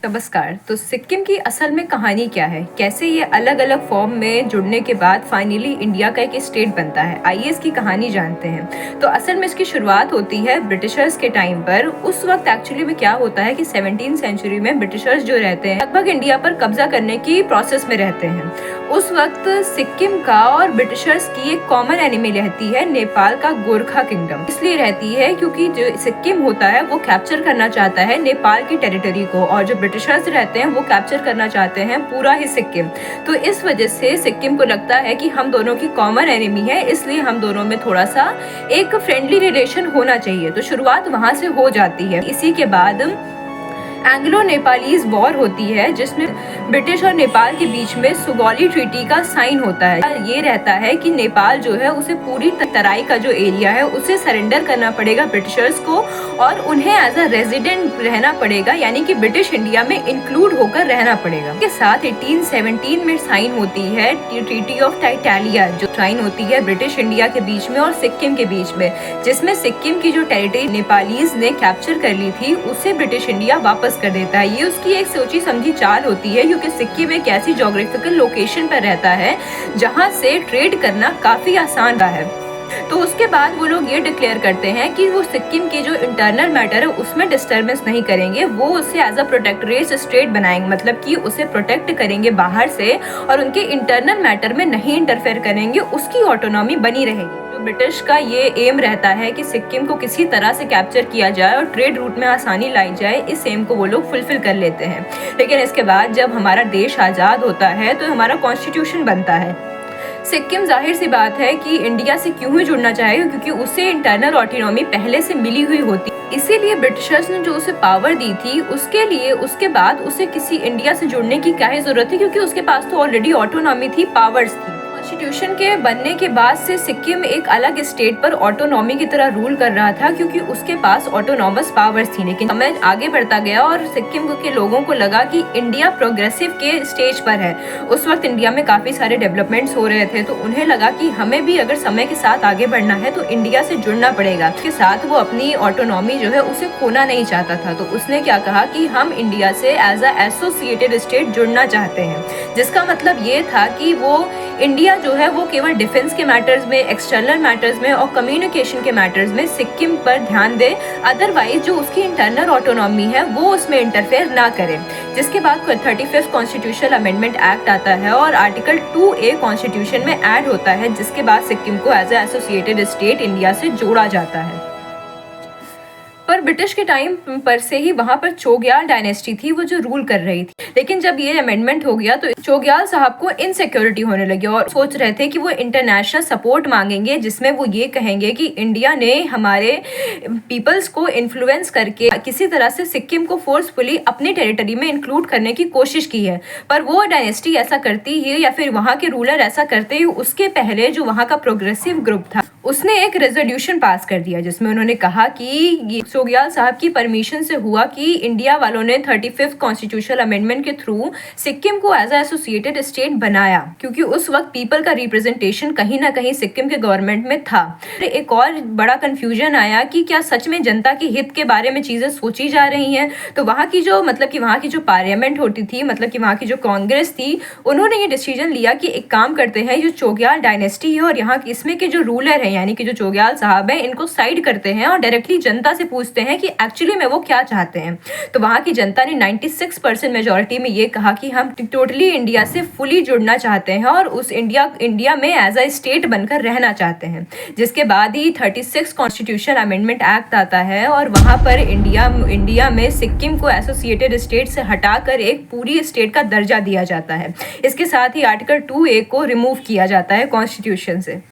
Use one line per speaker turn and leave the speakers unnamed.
नमस्कार। तो सिक्किम की असल में कहानी क्या है, कैसे ये अलग अलग फॉर्म में जुड़ने के बाद फाइनली इंडिया का एक स्टेट बनता है, आइए इसकी कहानी जानते हैं। तो असल में इसकी शुरुआत होती है ब्रिटिशर्स के टाइम पर। उस वक्त एक्चुअली में क्या होता है कि 17वीं सेंचुरी में ब्रिटिशर्स जो रहते हैं लगभग इंडिया पर कब्जा करने की प्रोसेस में रहते हैं। उस वक्त सिक्किम का और ब्रिटिशर्स की एक कॉमन एनिमी रहती है नेपाल का गोरखा किंगडम। इसलिए रहती है क्योंकि जो सिक्किम होता है वो कैप्चर करना चाहता है नेपाल की टेरिटरी को, और जो ब्रिटिशर्स रहते हैं वो कैप्चर करना चाहते हैं पूरा ही सिक्किम। तो इस वजह से सिक्किम को लगता है कि हम दोनों की कॉमन एनिमी है, इसलिए हम दोनों में थोड़ा सा एक फ्रेंडली रिलेशन होना चाहिए। तो शुरुआत वहां से हो जाती है। इसी के बाद एंग्लो नेपालीज वॉर होती है, जिसमें ब्रिटिश और नेपाल के बीच में सुगौली ट्रीटी का साइन होता है। ये रहता है कि नेपाल जो है उसे पूरी तराई का जो एरिया है उसे सरेंडर करना पड़ेगा ब्रिटिशर्स को, और उन्हें एज अ रेजिडेंट रहना पड़ेगा, यानी कि ब्रिटिश इंडिया में इंक्लूड होकर रहना पड़ेगा। इसके साथ 1817 में साइन होती है ट्रीटी ऑफ टाइटालिया, जो साइन होती है ब्रिटिश इंडिया के बीच में और सिक्किम के बीच में, जिसमें सिक्किम की जो टेरिटरी नेपालीज ने कैप्चर कर ली थी उसे ब्रिटिश इंडिया वापस कर देता है। ये उसकी एक सोची समझी चाल होती है, क्योंकि सिक्किम एक ऐसी ज्योग्राफिकल लोकेशन पर रहता है जहां से ट्रेड करना काफी आसान रहा है। तो उसके बाद वो लोग ये डिक्लेयर करते हैं कि वो सिक्किम की जो इंटरनल मैटर है उसमें डिस्टर्बेंस नहीं करेंगे, वो उसे एज अ प्रोटेक्टरेट स्टेट बनाएंगे, मतलब कि उसे प्रोटेक्ट करेंगे बाहर से और उनके इंटरनल मैटर में नहीं इंटरफेयर करेंगे, उसकी ऑटोनॉमी बनी रहेगी। ब्रिटिश का ये एम रहता है कि सिक्किम को किसी तरह से कैप्चर किया जाए और ट्रेड रूट में आसानी लाई जाए। इस एम को वो लोग फुलफिल कर लेते हैं। लेकिन इसके बाद जब हमारा देश आज़ाद होता है तो हमारा कॉन्स्टिट्यूशन बनता है। सिक्किम जाहिर सी बात है कि इंडिया से क्यों ही जुड़ना चाहेगा, क्योंकि उसे इंटरनल ऑटोनॉमी पहले से मिली हुई होती। इसीलिए ब्रिटिशर्स ने जो उसे पावर दी थी उसके लिए उसके बाद उसे किसी इंडिया से जुड़ने की क्या ही जरूरत थी, क्योंकि उसके पास तो ऑलरेडी ऑटोनॉमी थी, पावर्स थी। कॉन्स्टिट्यूशन के बनने के बाद से सिक्किम एक अलग स्टेट पर ऑटोनॉमी की तरह रूल कर रहा था, क्योंकि उसके पास ऑटोनॉमस पावर्स थी। लेकिन समय आगे बढ़ता गया और सिक्किम के लोगों को लगा कि इंडिया प्रोग्रेसिव के स्टेज पर है। उस वक्त इंडिया में काफी सारे डेवलपमेंट्स हो रहे थे, तो उन्हें लगा कि हमें भी अगर समय के साथ आगे बढ़ना है तो इंडिया से जुड़ना पड़ेगा। इसके साथ वो अपनी ऑटोनॉमी जो है उसे खोना नहीं चाहता था। तो उसने क्या कहा कि हम इंडिया से एज अ एसोसिएटेड स्टेट जुड़ना चाहते हैं, जिसका मतलब ये था कि वो इंडिया जो है वो केवल डिफेंस के मैटर्स में, एक्सटर्नल मैटर्स में और कम्युनिकेशन के मैटर्स में सिक्किम पर ध्यान दे, अदरवाइज जो उसकी इंटरनल ऑटोनॉमी है वो उसमें इंटरफेयर ना करे। जिसके बाद 35th कॉन्स्टिट्यूशनल अमेंडमेंट एक्ट आता है और आर्टिकल 2A कॉन्स्टिट्यूशन में ऐड होता है, जिसके बाद सिक्किम को as a associated state India से जोड़ा जाता है। पर ब्रिटिश के टाइम पर से ही वहां पर चोग्याल डायनेस्टी थी वो जो रूल कर रही थी। लेकिन जब ये अमेंडमेंट हो गया तो चोग्याल साहब को इनसिक्योरिटी होने लगी और सोच रहे थे कि वो इंटरनेशनल सपोर्ट मांगेंगे, जिसमें वो ये कहेंगे कि इंडिया ने हमारे पीपल्स को इन्फ्लुएंस करके किसी तरह से सिक्किम को फोर्सफुली अपनी टेरिटरी में इंक्लूड करने की कोशिश की है। पर वो डायनेस्टी ऐसा करती है या फिर वहाँ के रूलर ऐसा करते ही उसके पहले जो वहाँ का प्रोग्रेसिव ग्रुप था उसने एक रेजोल्यूशन पास कर दिया, जिसमें उन्होंने कहा कि ये चोग्याल साहब की परमिशन से हुआ कि इंडिया वालों ने 35th कॉन्स्टिट्यूशनल अमेंडमेंट के थ्रू सिक्किम को एज एसोसिएटेड स्टेट बनाया, क्योंकि उस वक्त पीपल का रिप्रेजेंटेशन कहीं ना कहीं सिक्किम के गवर्नमेंट में था। एक और बड़ा कंफ्यूजन आया कि क्या सच में जनता के हित के बारे में चीजें सोची जा रही हैं। तो वहाँ की जो वहाँ की जो पार्लियामेंट होती थी, मतलब कि वहाँ की जो कांग्रेस थी, उन्होंने ये डिसीजन लिया कि एक काम करते हैं, जो चोग्याल डायनेस्टी है और यहाँ इसमें के जो रूलर है यानी कि जो चोग्याल साहब है, इनको साइड करते हैं और डायरेक्टली जनता से पूछते हैं कि एक्चुअली में वो क्या चाहते हैं। तो वहाँ की जनता ने 96% मेजोरिटी में ये कहा कि हम टोटली इंडिया से फुली जुड़ना चाहते हैं और उस इंडिया में एज अ स्टेट बनकर रहना चाहते हैं। जिसके बाद ही 36 कॉन्स्टिट्यूशनल अमेंडमेंट एक्ट आता है और वहाँ पर इंडिया में सिक्किम को एसोसिएटेड स्टेट से हटाकर एक पूरी स्टेट का दर्जा दिया जाता है। इसके साथ ही आर्टिकल 2A को रिमूव किया जाता है कॉन्स्टिट्यूशन से।